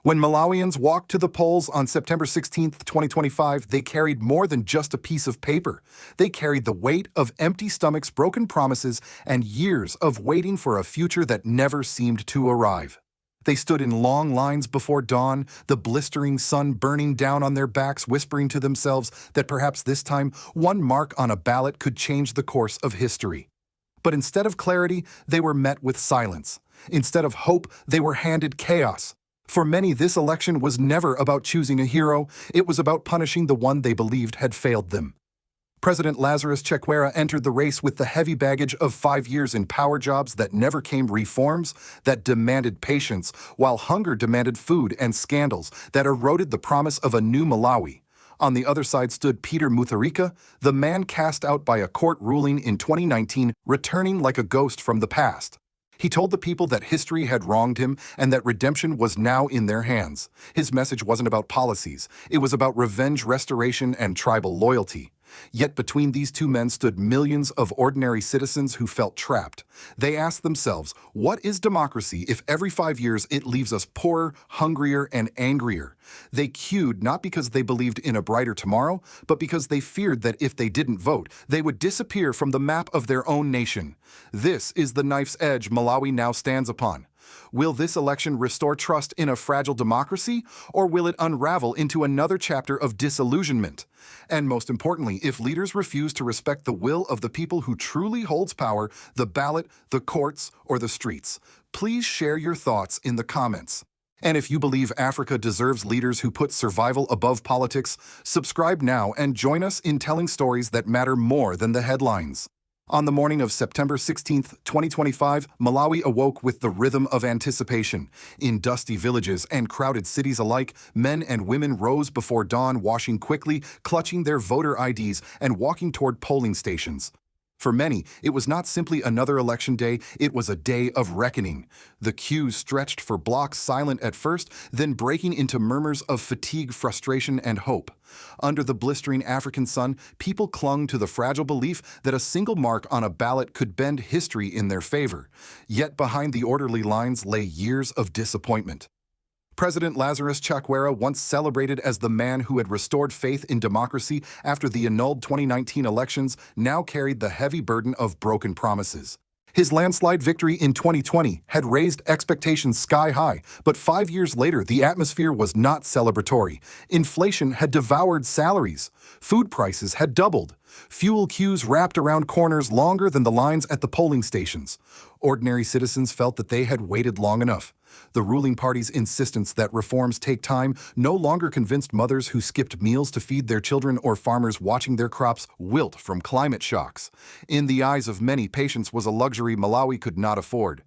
When Malawians walked to the polls on September 16, 2025, they carried more than just a piece of paper. They carried the weight of empty stomachs, broken promises, and years of waiting for a future that never seemed to arrive. They stood in long lines before dawn, the blistering sun burning down on their backs, whispering to themselves that perhaps this time one mark on a ballot could change the course of history. But instead of clarity, they were met with silence. Instead of hope, they were handed chaos. For many, this election was never about choosing a hero, it was about punishing the one they believed had failed them. President Lazarus Chakwera entered the race with the heavy baggage of 5 years in power jobs that never came reforms, that demanded patience, while hunger demanded food, and scandals that eroded the promise of a new Malawi. On the other side stood Peter Mutharika, the man cast out by a court ruling in 2019, returning like a ghost from the past. He told the people that history had wronged him and that redemption was now in their hands. His message wasn't about policies. It was about revenge, restoration, and tribal loyalty. Yet between these two men stood millions of ordinary citizens who felt trapped. They asked themselves, what is democracy if every 5 years it leaves us poorer, hungrier, and angrier? They queued not because they believed in a brighter tomorrow, but because they feared that if they didn't vote, they would disappear from the map of their own nation. This is the knife's edge Malawi now stands upon. Will this election restore trust in a fragile democracy, or will it unravel into another chapter of disillusionment? And most importantly, if leaders refuse to respect the will of the people who truly holds power, the ballot, the courts, or the streets, please share your thoughts in the comments. And if you believe Africa deserves leaders who put survival above politics, subscribe now and join us in telling stories that matter more than the headlines. On the morning of September 16, 2025, Malawi awoke with the rhythm of anticipation. In dusty villages and crowded cities alike, men and women rose before dawn, washing quickly, clutching their voter IDs, and walking toward polling stations. For many, it was not simply another election day, it was a day of reckoning. The queues stretched for blocks, silent at first, then breaking into murmurs of fatigue, frustration, and hope. Under the blistering African sun, people clung to the fragile belief that a single mark on a ballot could bend history in their favor. Yet behind the orderly lines lay years of disappointment. President Lazarus Chakwera, once celebrated as the man who had restored faith in democracy after the annulled 2019 elections, now carried the heavy burden of broken promises. His landslide victory in 2020 had raised expectations sky high, but 5 years later, the atmosphere was not celebratory. Inflation had devoured salaries. Food prices had doubled. Fuel queues wrapped around corners longer than the lines at the polling stations. Ordinary citizens felt that they had waited long enough. The ruling party's insistence that reforms take time no longer convinced mothers who skipped meals to feed their children or farmers watching their crops wilt from climate shocks. In the eyes of many, patience was a luxury Malawi could not afford.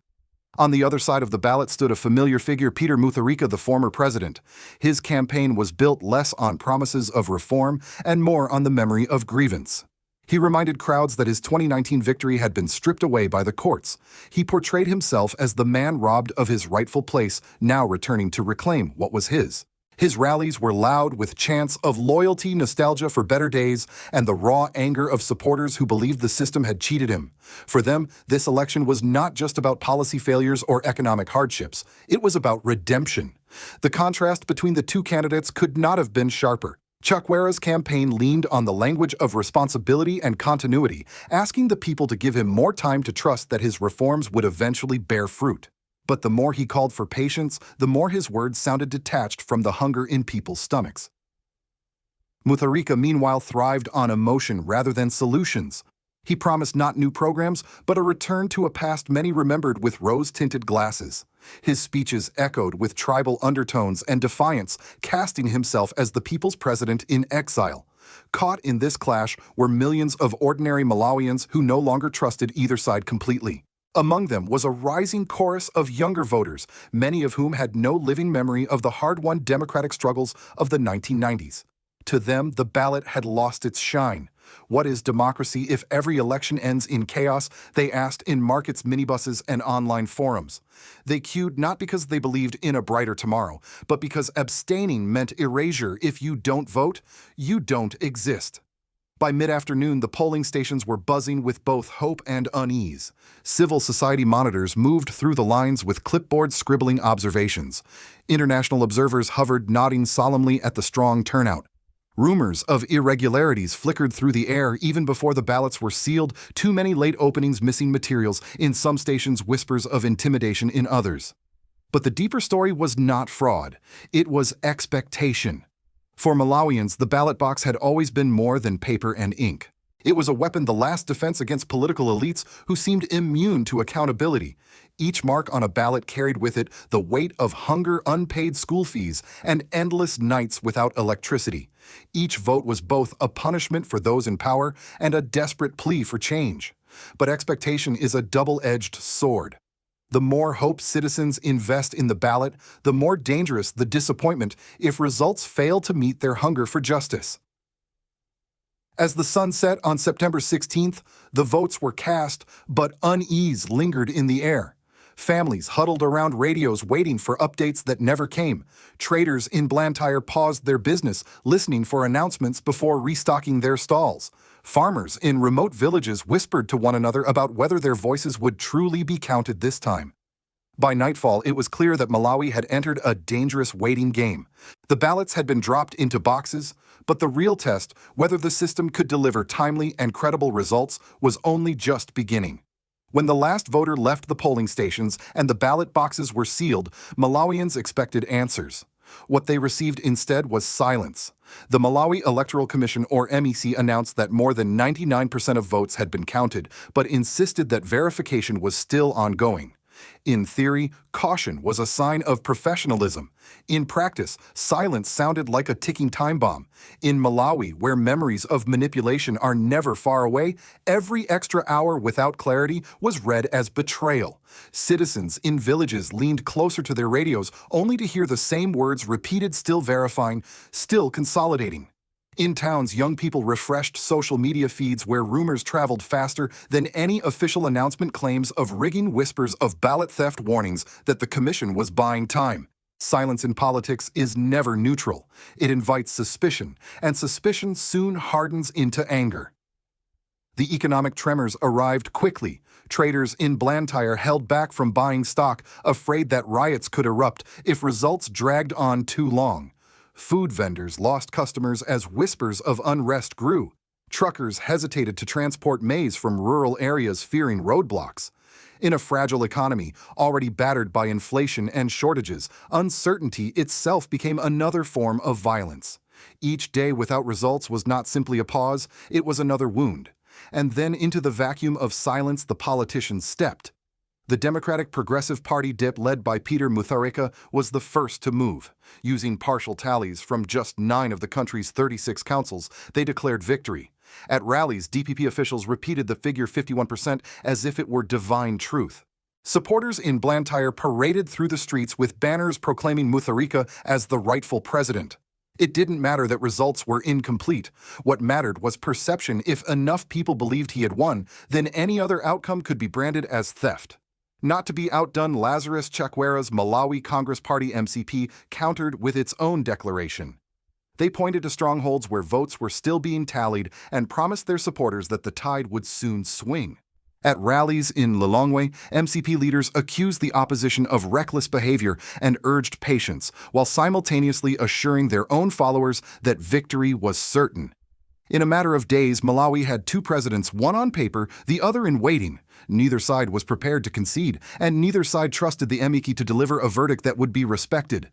On the other side of the ballot stood a familiar figure, Peter Mutharika, the former president. His campaign was built less on promises of reform and more on the memory of grievance. He reminded crowds that his 2019 victory had been stripped away by the courts. He portrayed himself as the man robbed of his rightful place, now returning to reclaim what was his. His rallies were loud with chants of loyalty, nostalgia for better days, and the raw anger of supporters who believed the system had cheated him. For them, this election was not just about policy failures or economic hardships. It was about redemption. The contrast between the two candidates could not have been sharper. Chakwera's campaign leaned on the language of responsibility and continuity, asking the people to give him more time to trust that his reforms would eventually bear fruit. But the more he called for patience, the more his words sounded detached from the hunger in people's stomachs. Mutharika, meanwhile, thrived on emotion rather than solutions. He promised not new programs, but a return to a past many remembered with rose-tinted glasses. His speeches echoed with tribal undertones and defiance, casting himself as the people's president in exile. Caught in this clash were millions of ordinary Malawians who no longer trusted either side completely. Among them was a rising chorus of younger voters, many of whom had no living memory of the hard-won democratic struggles of the 1990s. To them, the ballot had lost its shine. What is democracy if every election ends in chaos? They asked in markets, minibuses, and online forums. They queued not because they believed in a brighter tomorrow, but because abstaining meant erasure. If you don't vote, you don't exist. By mid-afternoon, the polling stations were buzzing with both hope and unease. Civil society monitors moved through the lines with clipboards scribbling observations. International observers hovered, nodding solemnly at the strong turnout. Rumors of irregularities flickered through the air even before the ballots were sealed, too many late openings, missing materials, in some stations whispers of intimidation in others. But the deeper story was not fraud. It was expectation. For Malawians, the ballot box had always been more than paper and ink. It was a weapon, the last defense against political elites who seemed immune to accountability. Each mark on a ballot carried with it the weight of hunger, unpaid school fees, and endless nights without electricity. Each vote was both a punishment for those in power and a desperate plea for change. But expectation is a double-edged sword. The more hope citizens invest in the ballot, the more dangerous the disappointment if results fail to meet their hunger for justice. As the sun set on September 16th, the votes were cast, but unease lingered in the air. Families huddled around radios waiting for updates that never came. Traders in Blantyre paused their business, listening for announcements before restocking their stalls. Farmers in remote villages whispered to one another about whether their voices would truly be counted this time. By nightfall, it was clear that Malawi had entered a dangerous waiting game. The ballots had been dropped into boxes, but the real test, whether the system could deliver timely and credible results, was only just beginning. When the last voter left the polling stations and the ballot boxes were sealed, Malawians expected answers. What they received instead was silence. The Malawi Electoral Commission, or MEC, announced that more than 99% of votes had been counted, but insisted that verification was still ongoing. In theory, caution was a sign of professionalism. In practice, silence sounded like a ticking time bomb. In Malawi, where memories of manipulation are never far away, every extra hour without clarity was read as betrayal. Citizens in villages leaned closer to their radios only to hear the same words repeated, still verifying, still consolidating. In towns, young people refreshed social media feeds where rumors traveled faster than any official announcement, claims of rigging, whispers of ballot theft, warnings that the commission was buying time. Silence in politics is never neutral. It invites suspicion, and suspicion soon hardens into anger. The economic tremors arrived quickly. Traders in Blantyre held back from buying stock, afraid that riots could erupt if results dragged on too long. Food vendors lost customers as whispers of unrest grew. Truckers hesitated to transport maize from rural areas, fearing roadblocks. In a fragile economy, already battered by inflation and shortages, uncertainty itself became another form of violence. Each day without results was not simply a pause, it was another wound. And then into the vacuum of silence the politicians stepped. The Democratic Progressive Party DIP, led by Peter Mutharika, was the first to move. Using partial tallies from just 9 of the country's 36 councils, they declared victory. At rallies, DPP officials repeated the figure 51% as if it were divine truth. Supporters in Blantyre paraded through the streets with banners proclaiming Mutharika as the rightful president. It didn't matter that results were incomplete. What mattered was perception. If enough people believed he had won, then any other outcome could be branded as theft. Not to be outdone, Lazarus Chakwera's Malawi Congress Party MCP countered with its own declaration. They pointed to strongholds where votes were still being tallied and promised their supporters that the tide would soon swing. At rallies in Lilongwe, MCP leaders accused the opposition of reckless behavior and urged patience, while simultaneously assuring their own followers that victory was certain. In a matter of days, Malawi had 2 presidents, one on paper, the other in waiting. Neither side was prepared to concede, and neither side trusted the MEC to deliver a verdict that would be respected.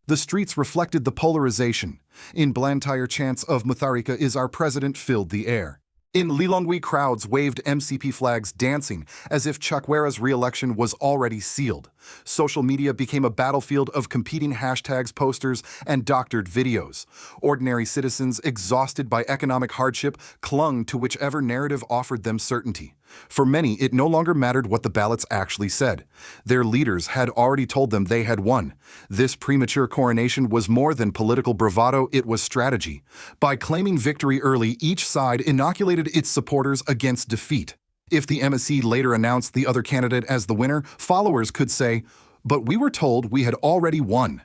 The streets reflected the polarization. In Blantyre, chants of Mutharika is our president filled the air. In Lilongwe, crowds waved MCP flags, dancing as if Chakwera's re-election was already sealed. Social media became a battlefield of competing hashtags, posters, and doctored videos. Ordinary citizens, exhausted by economic hardship, clung to whichever narrative offered them certainty. For many, it no longer mattered what the ballots actually said. Their leaders had already told them they had won. This premature coronation was more than political bravado, it was strategy. By claiming victory early, each side inoculated its supporters against defeat. If the MSC later announced the other candidate as the winner, followers could say, "But we were told we had already won."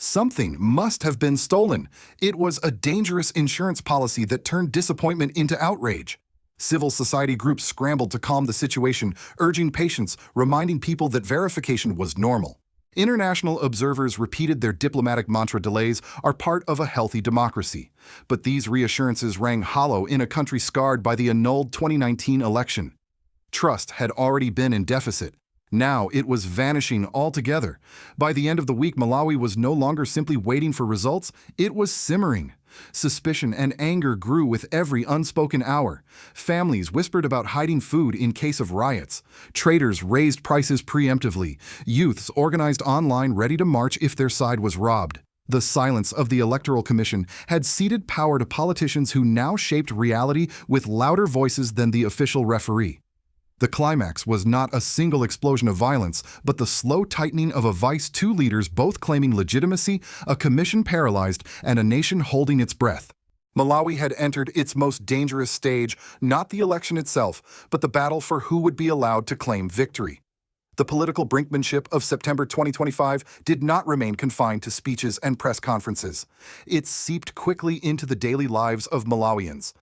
Something must have been stolen. It was a dangerous insurance policy that turned disappointment into outrage. Civil society groups scrambled to calm the situation, urging patience, reminding people that verification was normal. International observers repeated their diplomatic mantra: delays are part of a healthy democracy. But these reassurances rang hollow in a country scarred by the annulled 2019 election. Trust had already been in deficit. Now it was vanishing altogether. By the end of the week, Malawi was no longer simply waiting for results, it was simmering. Suspicion and anger grew with every unspoken hour. Families whispered about hiding food in case of riots. Traders raised prices preemptively. Youths organized online ready to march if their side was robbed. The silence of the Electoral Commission had ceded power to politicians who now shaped reality with louder voices than the official referee. The climax was not a single explosion of violence, but the slow tightening of a vice, two leaders both claiming legitimacy, a commission paralyzed, and a nation holding its breath. Malawi had entered its most dangerous stage, not the election itself, but the battle for who would be allowed to claim victory. The political brinkmanship of September 2025 did not remain confined to speeches and press conferences. It seeped quickly into the daily lives of Malawians.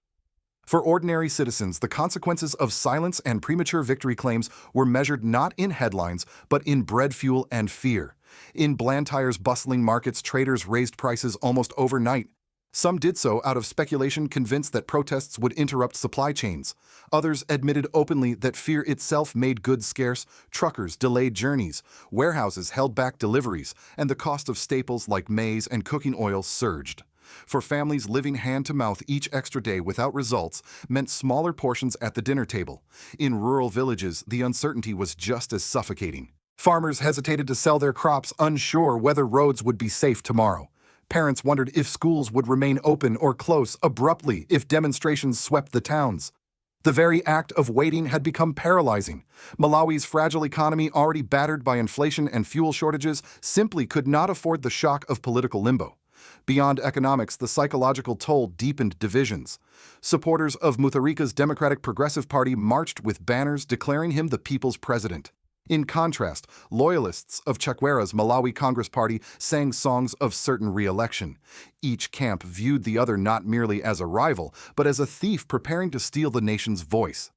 For ordinary citizens, the consequences of silence and premature victory claims were measured not in headlines, but in bread fuel and fear. In Blantyre's bustling markets, traders raised prices almost overnight. Some did so out of speculation, convinced that protests would interrupt supply chains. Others admitted openly that fear itself made goods scarce, truckers delayed journeys, warehouses held back deliveries, and the cost of staples like maize and cooking oil surged. For families living hand-to-mouth, each extra day without results meant smaller portions at the dinner table. In rural villages, the uncertainty was just as suffocating. Farmers hesitated to sell their crops, unsure whether roads would be safe tomorrow. Parents wondered if schools would remain open or close abruptly if demonstrations swept the towns. The very act of waiting had become paralyzing. Malawi's fragile economy, already battered by inflation and fuel shortages, simply could not afford the shock of political limbo. Beyond economics, the psychological toll deepened divisions. Supporters of Mutharika's Democratic Progressive Party marched with banners declaring him the people's president. In contrast, loyalists of Chakwera's Malawi Congress Party sang songs of certain re-election. Each camp viewed the other not merely as a rival, but as a thief preparing to steal the nation's voice.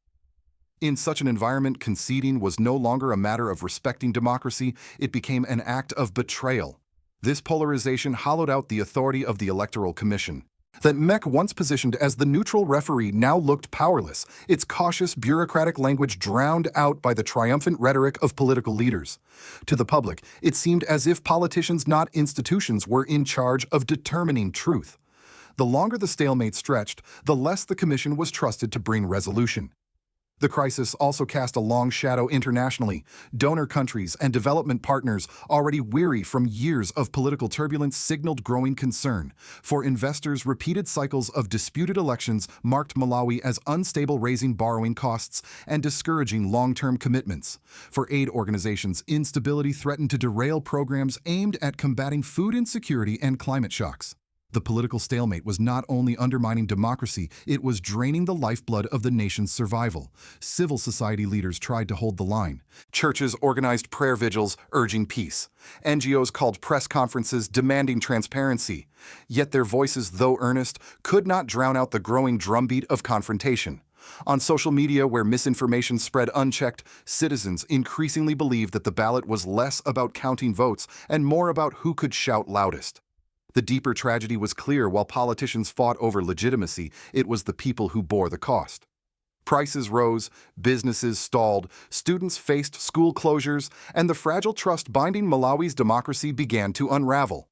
In such an environment, conceding was no longer a matter of respecting democracy, it became an act of betrayal. This polarization hollowed out the authority of the Electoral Commission. That MEC, once positioned as the neutral referee, now looked powerless, its cautious bureaucratic language drowned out by the triumphant rhetoric of political leaders. To the public, it seemed as if politicians, not institutions, were in charge of determining truth. The longer the stalemate stretched, the less the commission was trusted to bring resolution. The crisis also cast a long shadow internationally. Donor countries and development partners, already weary from years of political turbulence, signaled growing concern. For investors, repeated cycles of disputed elections marked Malawi as unstable, raising borrowing costs and discouraging long-term commitments. For aid organizations, instability threatened to derail programs aimed at combating food insecurity and climate shocks. The political stalemate was not only undermining democracy, it was draining the lifeblood of the nation's survival. Civil society leaders tried to hold the line. Churches organized prayer vigils urging peace. NGOs called press conferences demanding transparency. Yet their voices, though earnest, could not drown out the growing drumbeat of confrontation. On social media, where misinformation spread unchecked, citizens increasingly believed that the ballot was less about counting votes and more about who could shout loudest. The deeper tragedy was clear. While politicians fought over legitimacy, it was the people who bore the cost. Prices rose, businesses stalled, students faced school closures, and the fragile trust binding Malawi's democracy began to unravel.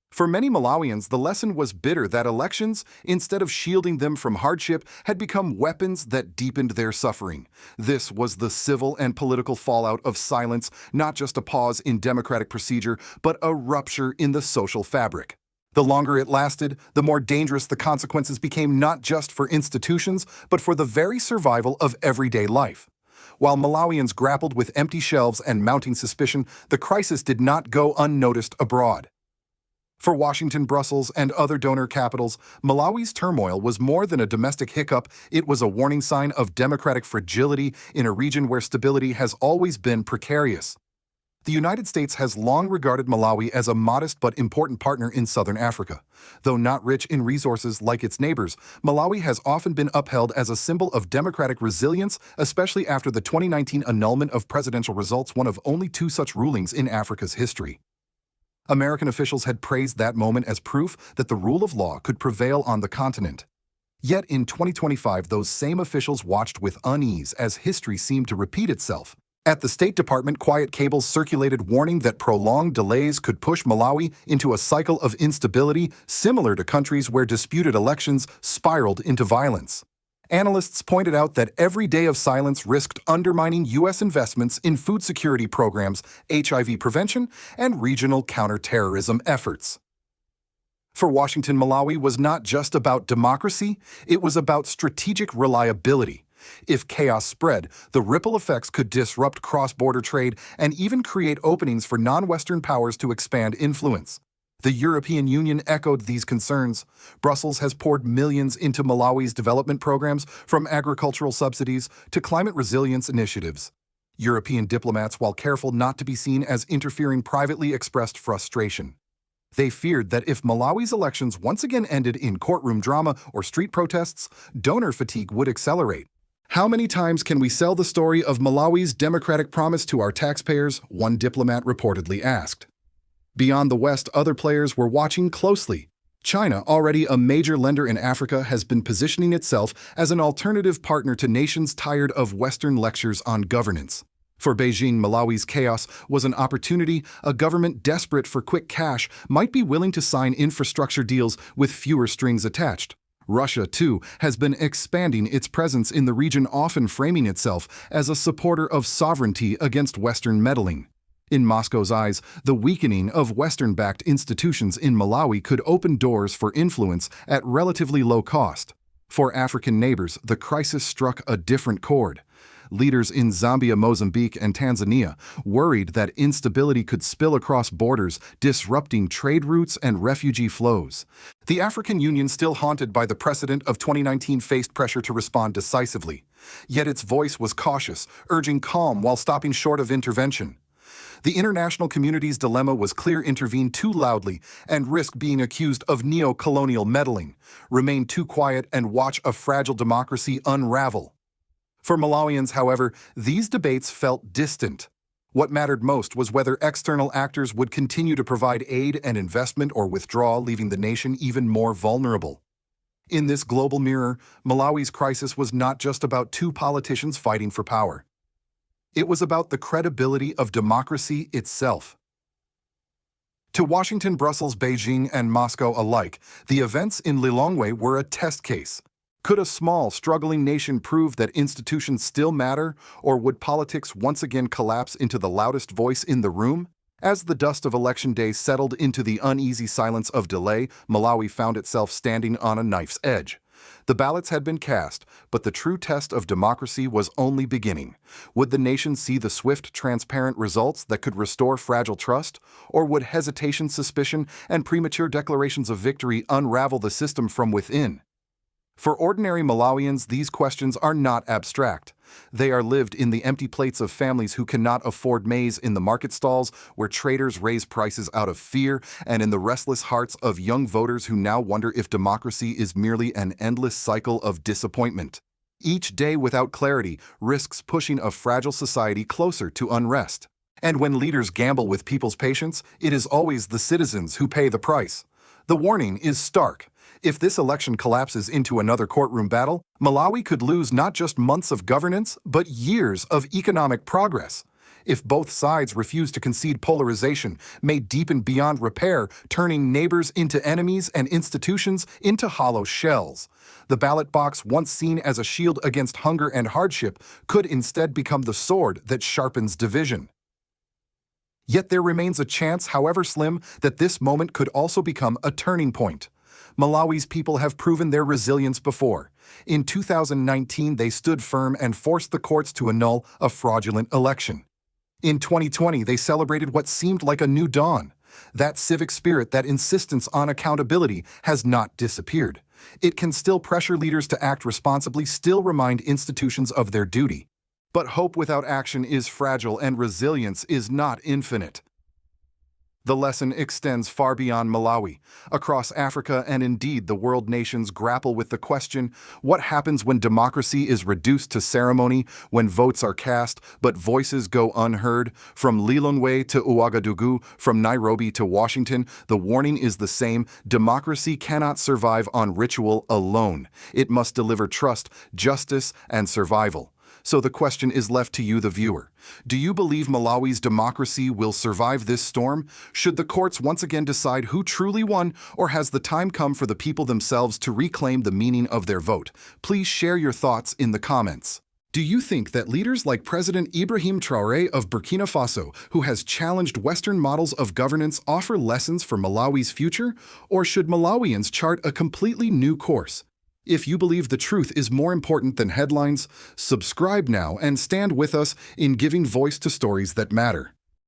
For many Malawians, the lesson was bitter: that elections, instead of shielding them from hardship, had become weapons that deepened their suffering. This was the civil and political fallout of silence, not just a pause in democratic procedure, but a rupture in the social fabric. The longer it lasted, the more dangerous the consequences became, not just for institutions, but for the very survival of everyday life. While Malawians grappled with empty shelves and mounting suspicion, the crisis did not go unnoticed abroad. For Washington, Brussels, and other donor capitals, Malawi's turmoil was more than a domestic hiccup. It was a warning sign of democratic fragility in a region where stability has always been precarious. The United States has long regarded Malawi as a modest but important partner in southern Africa. Though not rich in resources like its neighbors, Malawi has often been upheld as a symbol of democratic resilience, especially after the 2019 annulment of presidential results, one of only two such rulings in Africa's history. American officials had praised that moment as proof that the rule of law could prevail on the continent. Yet in 2025, those same officials watched with unease as history seemed to repeat itself. At the State Department, quiet cables circulated warning that prolonged delays could push Malawi into a cycle of instability similar to countries where disputed elections spiraled into violence. Analysts pointed out that every day of silence risked undermining U.S. investments in food security programs, HIV prevention, and regional counterterrorism efforts. For Washington, Malawi was not just about democracy, it was about strategic reliability. If chaos spread, the ripple effects could disrupt cross-border trade and even create openings for non-Western powers to expand influence. The European Union echoed these concerns. Brussels has poured millions into Malawi's development programs, from agricultural subsidies to climate resilience initiatives. European diplomats, while careful not to be seen as interfering, privately expressed frustration. They feared that if Malawi's elections once again ended in courtroom drama or street protests, donor fatigue would accelerate. How many times can we sell the story of Malawi's democratic promise to our taxpayers? One diplomat reportedly asked. Beyond the West, other players were watching closely. China, already a major lender in Africa, has been positioning itself as an alternative partner to nations tired of Western lectures on governance. For Beijing, Malawi's chaos was an opportunity. A government desperate for quick cash might be willing to sign infrastructure deals with fewer strings attached. Russia, too, has been expanding its presence in the region, often framing itself as a supporter of sovereignty against Western meddling. In Moscow's eyes, the weakening of Western-backed institutions in Malawi could open doors for influence at relatively low cost. For African neighbors, the crisis struck a different chord. Leaders in Zambia, Mozambique, and Tanzania worried that instability could spill across borders, disrupting trade routes and refugee flows. The African Union, still haunted by the precedent of 2019, faced pressure to respond decisively. Yet its voice was cautious, urging calm while stopping short of intervention. The international community's dilemma was clear: intervene too loudly and risk being accused of neo-colonial meddling, remain too quiet and watch a fragile democracy unravel. For Malawians, however, these debates felt distant. What mattered most was whether external actors would continue to provide aid and investment or withdraw, leaving the nation even more vulnerable. In this global mirror, Malawi's crisis was not just about two politicians fighting for power. It was about the credibility of democracy itself. To Washington, Brussels, Beijing, and Moscow alike, the events in Lilongwe were a test case. Could a small, struggling nation prove that institutions still matter, or would politics once again collapse into the loudest voice in the room? As the dust of election day settled into the uneasy silence of delay, Malawi found itself standing on a knife's edge. The ballots had been cast, but the true test of democracy was only beginning. Would the nation see the swift, transparent results that could restore fragile trust, or would hesitation, suspicion, and premature declarations of victory unravel the system from within? For ordinary Malawians, these questions are not abstract. They are lived in the empty plates of families who cannot afford maize in the market stalls, where traders raise prices out of fear, and in the restless hearts of young voters who now wonder if democracy is merely an endless cycle of disappointment. Each day without clarity risks pushing a fragile society closer to unrest. And when leaders gamble with people's patience, it is always the citizens who pay the price. The warning is stark. If this election collapses into another courtroom battle, Malawi could lose not just months of governance, but years of economic progress. If both sides refuse to concede, polarization may deepen beyond repair, turning neighbors into enemies and institutions into hollow shells. The ballot box, once seen as a shield against hunger and hardship, could instead become the sword that sharpens division. Yet there remains a chance, however slim, that this moment could also become a turning point. Malawi's people have proven their resilience before. In 2019, they stood firm and forced the courts to annul a fraudulent election. In 2020, they celebrated what seemed like a new dawn. That civic spirit, that insistence on accountability, has not disappeared. It can still pressure leaders to act responsibly, still remind institutions of their duty. But hope without action is fragile and resilience is not infinite. The lesson extends far beyond Malawi. Across Africa and indeed the world, nations grapple with the question, what happens when democracy is reduced to ceremony, when votes are cast but voices go unheard? From Lilongwe to Ouagadougou, from Nairobi to Washington, the warning is the same. Democracy cannot survive on ritual alone. It must deliver trust, justice, and survival. So the question is left to you, the viewer. Do you believe Malawi's democracy will survive this storm? Should the courts once again decide who truly won, or has the time come for the people themselves to reclaim the meaning of their vote? Please share your thoughts in the comments. Do you think that leaders like President Ibrahim Traoré of Burkina Faso, who has challenged Western models of governance, offer lessons for Malawi's future? Or should Malawians chart a completely new course? If you believe the truth is more important than headlines, subscribe now and stand with us in giving voice to stories that matter.